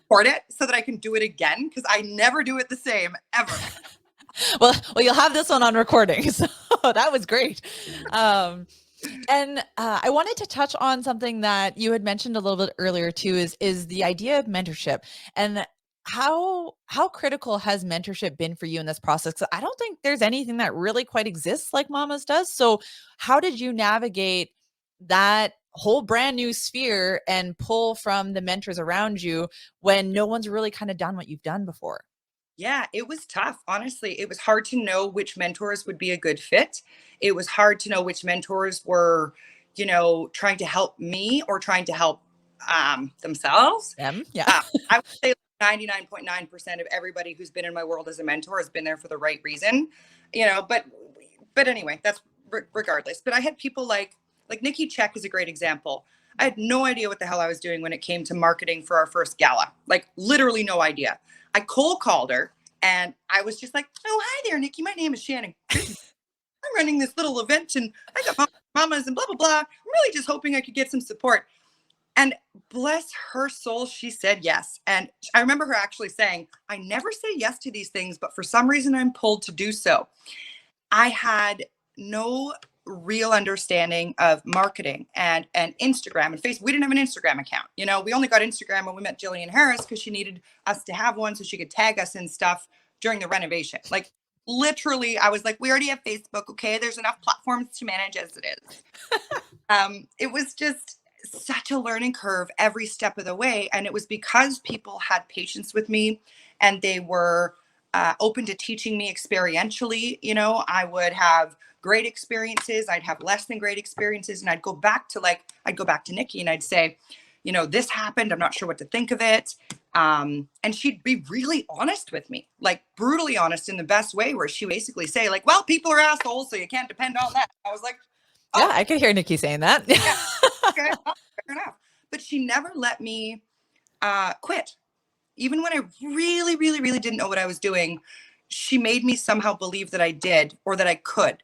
Record it so that I can do it again, because I never do it the same ever. Well, you'll have this one on recording. So that was great. And I wanted to touch on something that you had mentioned a little bit earlier too, is the idea of mentorship, and how critical has mentorship been for you in this process? 'Cause I don't think there's anything that really quite exists like Mama's does. So how did you navigate that whole brand new sphere and pull from the mentors around you when no one's really kind of done what you've done before? Yeah, it was tough. Honestly, it was hard to know which mentors would be a good fit. It was hard to know which mentors were, trying to help me or trying to help themselves. Yeah. I would say 99.9% of everybody who's been in my world as a mentor has been there for the right reason, but anyway, that's regardless. But I had people like Nikki Check is a great example. I had no idea what the hell I was doing when it came to marketing for our first gala, like literally no idea. I cold called her and I was just like, oh, hi there, Nikki. My name is Shannon. I'm running this little event and I got mamas and blah, blah, blah. I'm really just hoping I could get some support. And bless her soul, she said yes. And I remember her actually saying, I never say yes to these things, but for some reason I'm pulled to do so. I had no real understanding of marketing and Instagram and Facebook. We didn't have an Instagram account. We only got Instagram when we met Jillian Harris because she needed us to have one so she could tag us in stuff during the renovation. Like literally, I was like, we already have Facebook. Okay, there's enough platforms to manage as it is. It was just such a learning curve every step of the way. And it was because people had patience with me and they were open to teaching me experientially. I would have great experiences. I'd have less than great experiences. And I'd go back to Nikki and I'd say, this happened. I'm not sure what to think of it. And she'd be really honest with me, like brutally honest in the best way, where she basically say like, well, people are assholes, so you can't depend on that. I was like, oh. Yeah, I could hear Nikki saying that. Yeah, okay, well, fair enough. But she never let me quit. Even when I really, really, really didn't know what I was doing, she made me somehow believe that I did or that I could.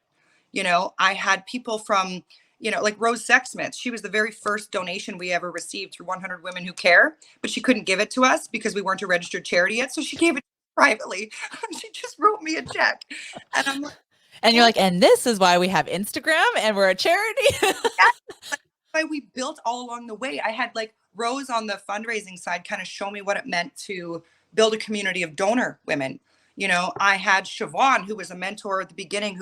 I had people from, like Rose Sexsmith. She was the very first donation we ever received through 100 Women Who Care, but she couldn't give it to us because we weren't a registered charity yet. So she gave it privately. She just wrote me a check. And I'm like, and you're like, and this is why we have Instagram and we're a charity. yeah, why we built all along the way. I had like Rose on the fundraising side kind of show me what it meant to build a community of donor women. I had Siobhan, who was a mentor at the beginning,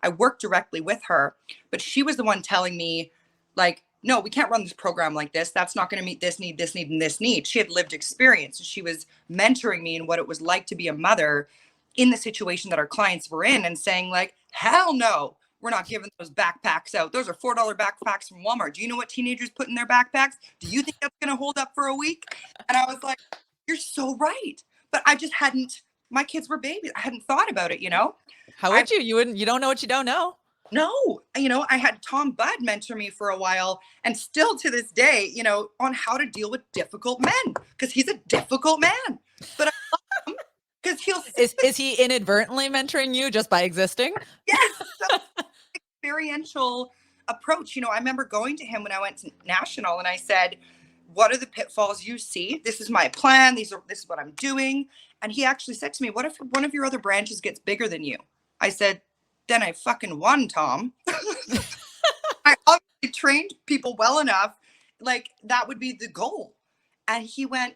I worked directly with her, but she was the one telling me, like, no, we can't run this program like this. That's not going to meet this need, and this need. She had lived experience. She was mentoring me in what it was like to be a mother in the situation that our clients were in, and saying like, hell no, we're not giving those backpacks out. Those are $4 backpacks from Walmart. Do you know what teenagers put in their backpacks? Do you think that's going to hold up for a week? And I was like, you're so right. But I just hadn't, my kids were babies. I hadn't thought about it, How would you? You don't know what you don't know. No, I had Tom Budd mentor me for a while, and still to this day, on how to deal with difficult men, because he's a difficult man. But I love him because is he inadvertently mentoring you just by existing? Yes, experiential approach. I remember going to him when I went to national, and I said, what are the pitfalls you see? This is my plan. This is what I'm doing. And he actually said to me, what if one of your other branches gets bigger than you? I said, then I fucking won, Tom. I obviously trained people well enough. Like, that would be the goal. And he went,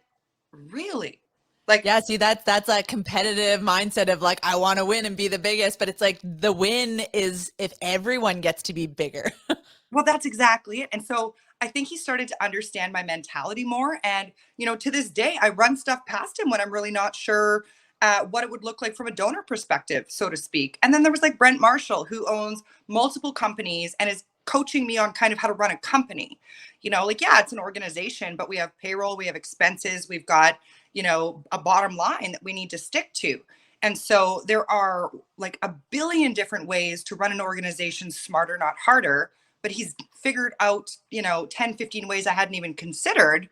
really? Like, yeah, see, that's a competitive mindset of like, I want to win and be the biggest, but it's like the win is if everyone gets to be bigger. Well, that's exactly it. And so I think he started to understand my mentality more. And, to this day, I run stuff past him when I'm really not sure what it would look like from a donor perspective, so to speak. And then there was like Brent Marshall, who owns multiple companies and is coaching me on kind of how to run a company. Yeah, it's an organization, but we have payroll, we have expenses, we've got, a bottom line that we need to stick to. And so there are like a billion different ways to run an organization smarter, not harder. But he's figured out, 10, 15 ways I hadn't even considered.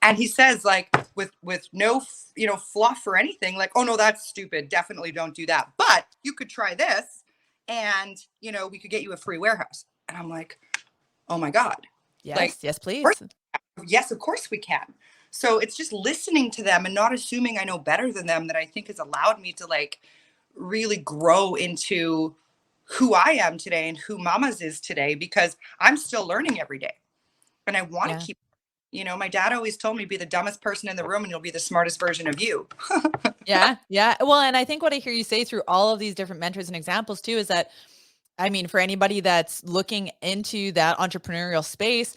And he says, like, with no, fluff or anything, like, oh no, that's stupid. Definitely don't do that. But you could try this, and, we could get you a free warehouse. And I'm like, oh my God. Yes, like, yes, please. Yes, of course we can. So it's just listening to them and not assuming I know better than them that I think has allowed me to like really grow into who I am today and who Mama's is today, because I'm still learning every day. And I want to keep, my dad always told me, be the dumbest person in the room and you'll be the smartest version of you. Yeah. Yeah. Well, and I think what I hear you say through all of these different mentors and examples too, is that, I mean, for anybody that's looking into that entrepreneurial space,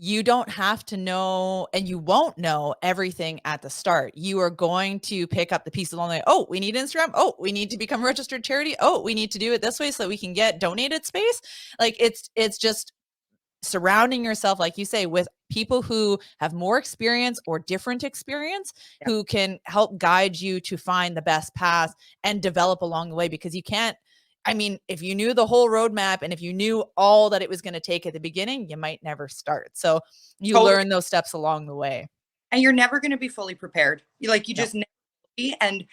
you don't have to know, and you won't know everything at the start. You are going to pick up the pieces along the way. Oh, we need Instagram. Oh, we need to become a registered charity. Oh, we need to do it this way so that we can get donated space. Like it's just surrounding yourself, like you say, with people who have more experience or different experience, who can help guide you to find the best path and develop along the way. Because you can't, I mean, if you knew the whole roadmap and if you knew all that it was going to take at the beginning, you might never start. So you learn those steps along the way. And you're never going to be fully prepared. You just never be. And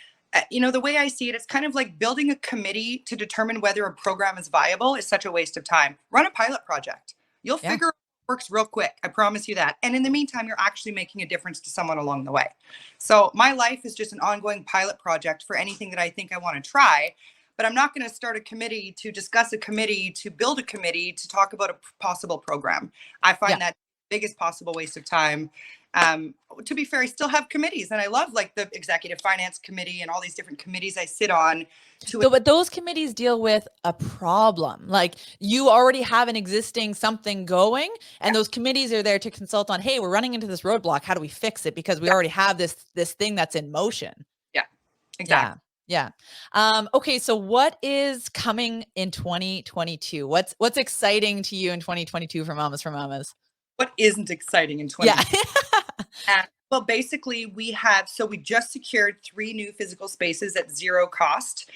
the way I see it, it's kind of like building a committee to determine whether a program is viable is such a waste of time. Run a pilot project. You'll figure out what works real quick. I promise you that. And in the meantime, you're actually making a difference to someone along the way. So my life is just an ongoing pilot project for anything that I think I want to try. But I'm not going to start a committee to discuss a committee, to build a committee, to talk about a possible program. I find that the biggest possible waste of time. To be fair, I still have committees, and I love like the executive finance committee and all these different committees I sit on. But those committees deal with a problem. Like you already have an existing something going, and those committees are there to consult on, hey, we're running into this roadblock. How do we fix it? Because we already have this thing that's in motion. Yeah, exactly. Yeah. Okay. So what is coming in 2022? What's exciting to you in 2022 for Mamas for Mamas? What isn't exciting in 2022? Well, basically we just secured 3 new physical spaces at zero cost.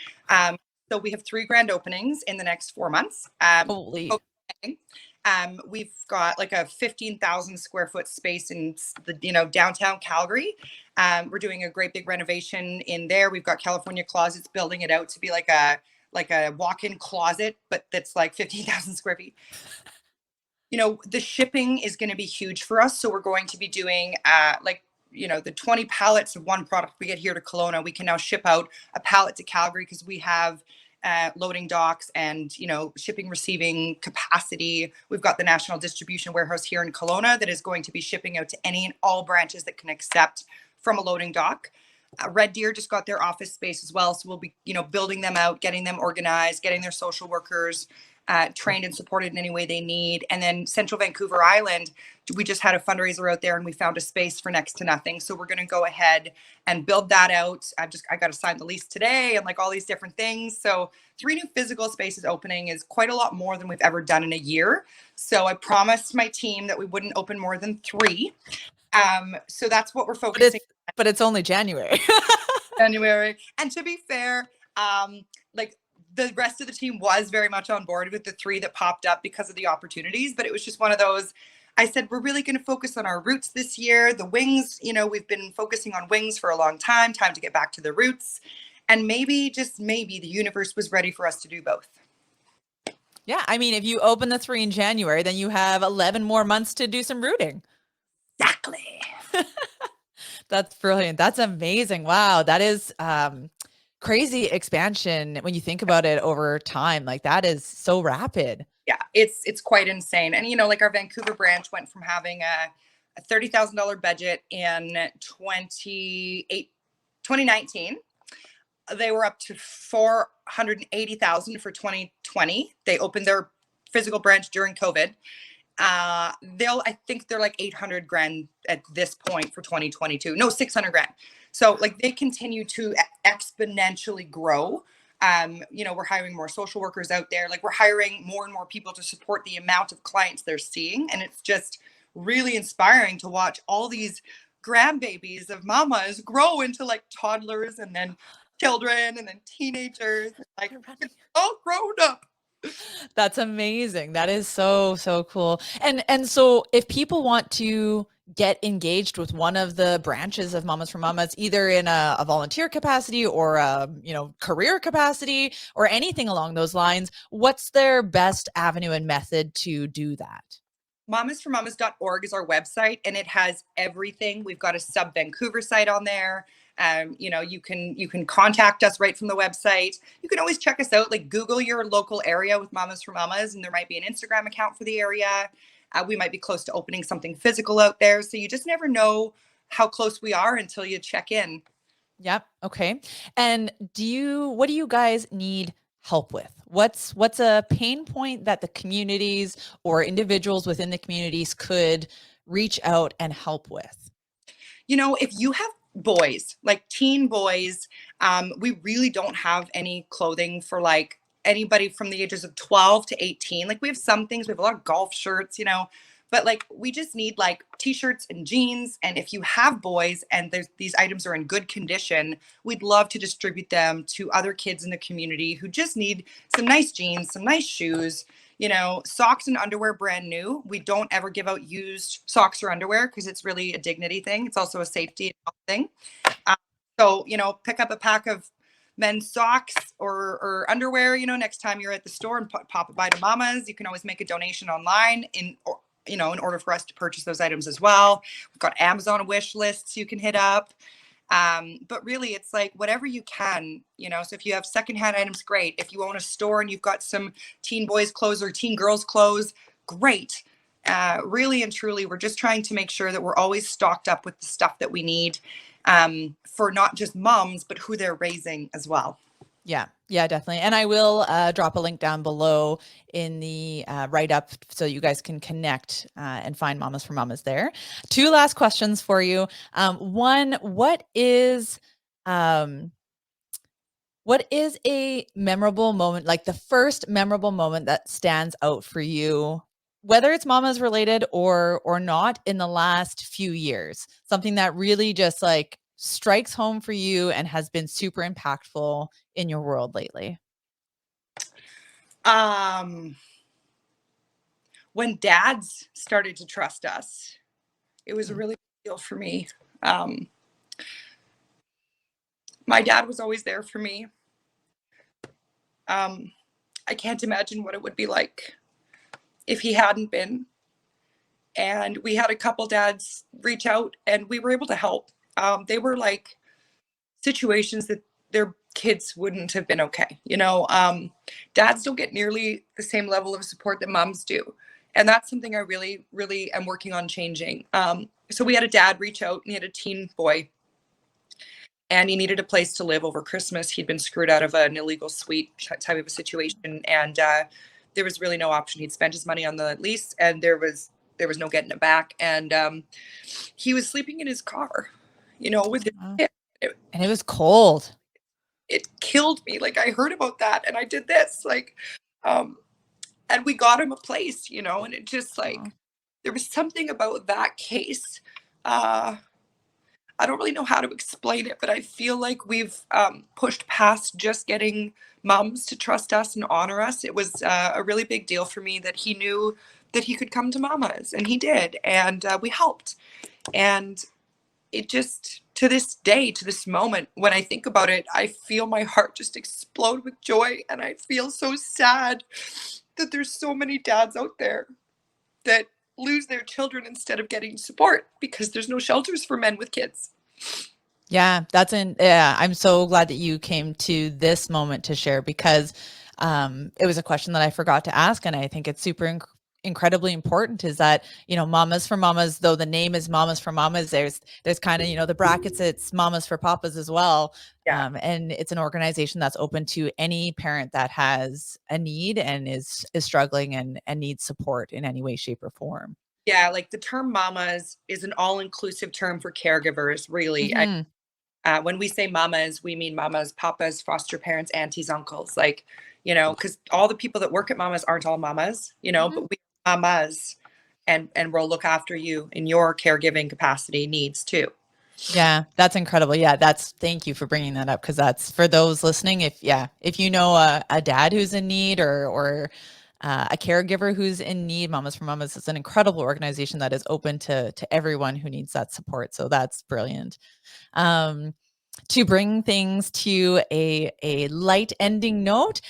So we have 3 grand openings in the next 4 months. Holy. We've got like a 15,000 square foot space in the, downtown Calgary. We're doing a great big renovation in there. We've got California Closets building it out to be like a like a walk-in closet, but that's like 15,000 square feet. You know, the shipping is going to be huge for us. So we're going to be doing like, you know, the 20 pallets of one product we get here to Kelowna, we can now ship out a pallet to Calgary because we have loading docks and, you know, shipping, receiving capacity. We've got the national distribution warehouse here in Kelowna that is going to be shipping out to any and all branches that can accept from a loading dock. Red Deer just got their office space as well. So we'll be, you know, building them out, getting them organized, getting their social workers trained and supported in any way they need. And then Central Vancouver Island, we just had a fundraiser out there and we found a space for next to nothing. So we're going to go ahead and build that out. I got to sign the lease today and like all these different things. So 3 new physical spaces opening is quite a lot more than we've ever done in a year. So I promised my team that we wouldn't open more than 3. So that's what we're focusing on. But it's only January. January. And to be fair, like the rest of the team was very much on board with the 3 that popped up because of the opportunities, but it was just one of those. I said, we're really going to focus on our roots this year. The wings, you know, we've been focusing on wings for a long time to get back to the roots. And maybe, just maybe, the universe was ready for us to do both. Yeah. I mean, if you open the 3 in January, then you have 11 more months to do some rooting. Exactly. That's brilliant. That's amazing. Wow. That is crazy expansion when you think about it over time. Like that is so rapid. Yeah, it's quite insane. And, you know, like our Vancouver branch went from having a $30,000 budget in 2019. They were up to 480,000 for 2020. They opened their physical branch during COVID. I think they're like 800 grand at this point for 2022. No, 600 grand. So like they continue to exponentially grow. You know, we're hiring more social workers out there. Like we're hiring more and more people to support the amount of clients they're seeing. And it's just really inspiring to watch all these grandbabies of mamas grow into like toddlers and then children and then teenagers. Like it's all grown up. That's amazing. That is so, so cool. And so if people want to get engaged with one of the branches of Mamas for Mamas, either in a volunteer capacity or a, you know, career capacity or anything along those lines, what's their best avenue and method to do that? Mamasformamas.org is our website, and it has everything. We've got a sub Vancouver site on there. You know, you can contact us right from the website. You can always check us out, like Google your local area with Mamas for Mamas, and there might be an Instagram account for the area. We might be close to opening something physical out there. So you just never know how close we are until you check in. Yep. Okay. And what do you guys need help with? What's a pain point that the communities or individuals within the communities could reach out and help with? You know, if you have boys, like teen boys, we really don't have any clothing for like anybody from the ages of 12 to 18. Like we have some things, we have a lot of golf shirts, you know, but like we just need like t-shirts and jeans. And if you have boys and these items are in good condition, we'd love to distribute them to other kids in the community who just need some nice jeans, some nice shoes, you know, socks and underwear brand new. We don't ever give out used socks or underwear because it's really a dignity thing. It's also a safety thing. So, you know, pick up a pack of men's socks or underwear, you know, next time you're at the store and pop it by to Mamas. You can always make a donation online in order for us to purchase those items as well. We've got Amazon wish lists you can hit up. But really it's like whatever you can, you know, so if you have secondhand items, great. If you own a store and you've got some teen boys clothes or teen girls clothes, great. Really and truly, we're just trying to make sure that we're always stocked up with the stuff that we need for not just moms, but who they're raising as well. Yeah, definitely. And I will drop a link down below in the write-up so you guys can connect and find Mamas for Mamas there. 2 last questions for you. One, what is a memorable moment, like the first memorable moment that stands out for you, whether it's Mamas related or not, in the last few years? Something that really just like strikes home for you and has been super impactful in your world lately? When dads started to trust us, it was a really big deal for me. My dad was always there for me. I can't imagine what it would be like if he hadn't been. And we had a couple dads reach out and we were able to help. They were like situations that their kids wouldn't have been okay. Dads don't get nearly the same level of support that moms do. And that's something I really, really am working on changing. So we had a dad reach out and he had a teen boy and he needed a place to live over Christmas. He'd been screwed out of an illegal suite type of a situation. And there was really no option. He'd spent his money on the lease and there was no getting it back. And he was sleeping in his car, with his kid. And it was cold. It killed me. Like I heard about that and I did this, and we got him a place, and it just there was something about that case. I don't really know how to explain it, but I feel like we've pushed past just getting moms to trust us and honor us. It was a really big deal for me that he knew that he could come to Mama's, and he did, and we helped. And it just, to this day, to this moment, when I think about it, I feel my heart just explode with joy, and I feel so sad that there's so many dads out there that lose their children instead of getting support because there's no shelters for men with kids. Yeah, I'm so glad that you came to this moment to share because it was a question that I forgot to ask. And I think it's super incredibly important is that, Mamas for Mamas, though the name is Mamas for Mamas, there's kind of, the brackets, it's Mamas for Papas as well. Yeah. And it's an organization that's open to any parent that has a need and is struggling and needs support in any way, shape, or form. Yeah, like the term mamas is an all-inclusive term for caregivers, really. Mm-hmm. When we say mamas, we mean mamas, papas, foster parents, aunties, uncles, because all the people that work at mamas aren't all mamas, Mm-hmm. but we are mamas and we'll look after you in your caregiving capacity needs too. Yeah, that's incredible. Yeah, thank you for bringing that up because that's for those listening. If you know a dad who's in need or a caregiver who's in need, Mamas for Mamas is an incredible organization that is open to everyone who needs that support. So that's brilliant. To bring things to a light ending note,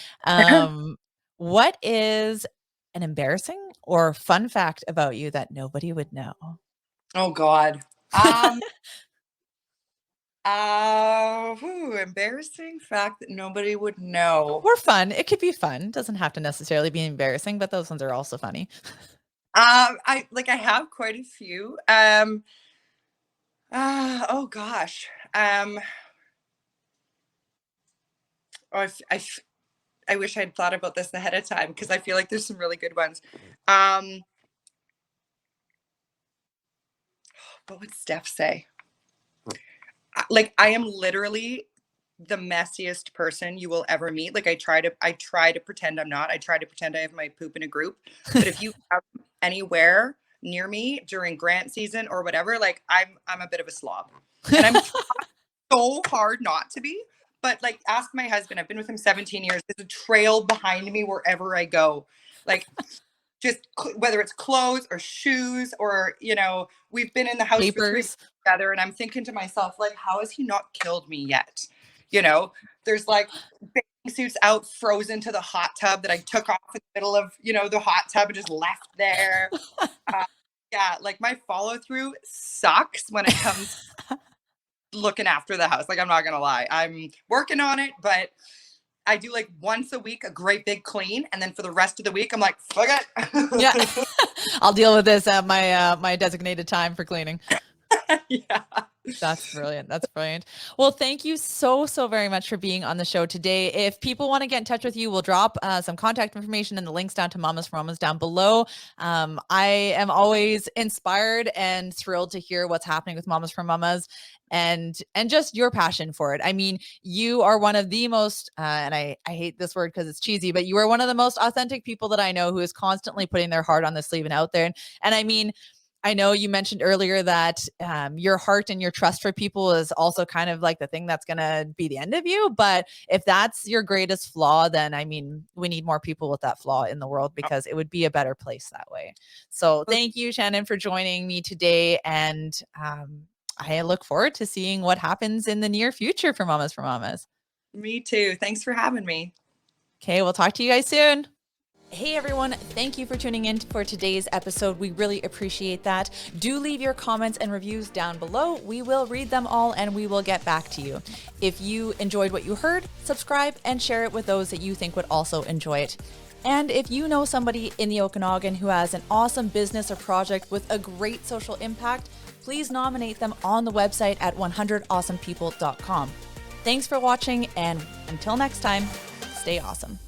what is an embarrassing or fun fact about you that nobody would know? Oh God. Embarrassing fact that nobody would know. Or fun. It could be fun. Doesn't have to necessarily be embarrassing, but those ones are also funny. I have quite a few. Oh gosh. I wish I'd thought about this ahead of time because I feel like there's some really good ones. What would Steph say? I am literally the messiest person you will ever meet. I try to pretend I'm not. I try to pretend I have my poop in a group. But if you have anywhere near me during grant season or whatever, I'm a bit of a slob. And I'm so hard not to be. But ask my husband. I've been with him 17 years. There's a trail behind me wherever I go. Just whether it's clothes or shoes or, we've been in the house Papers. for 3 weeks together and I'm thinking to myself, how has he not killed me yet? There's bathing suits out frozen to the hot tub that I took off in the middle of, the hot tub and just left there. Yeah, my follow through sucks when it comes looking after the house. I'm not gonna lie. I'm working on it, but I do once a week a great big clean, and then for the rest of the week I'm like, fuck it. Yeah. I'll deal with this at my designated time for cleaning. Yeah. That's brilliant. That's brilliant. Well, thank you so very much for being on the show today. If people want to get in touch with you, we'll drop some contact information and the links down to Mamas for Mamas down below. I am always inspired and thrilled to hear what's happening with Mamas for Mamas and just your passion for it. I mean, you are one of the most, and I hate this word because it's cheesy, but you are one of the most authentic people that I know who is constantly putting their heart on the sleeve and out there. And I mean, I know you mentioned earlier that your heart and your trust for people is also kind of the thing that's going to be the end of you. But if that's your greatest flaw, then I mean, we need more people with that flaw in the world because it would be a better place that way. So thank you, Shannon, for joining me today. And I look forward to seeing what happens in the near future for Mamas for Mamas. Me too. Thanks for having me. Okay, we'll talk to you guys soon. Hey everyone, thank you for tuning in for today's episode. We really appreciate that. Do leave your comments and reviews down below. We will read them all and we will get back to you. If you enjoyed what you heard, subscribe and share it with those that you think would also enjoy it. And if you know somebody in the Okanagan who has an awesome business or project with a great social impact, please nominate them on the website at 100awesomepeople.com. Thanks for watching, and until next time, stay awesome.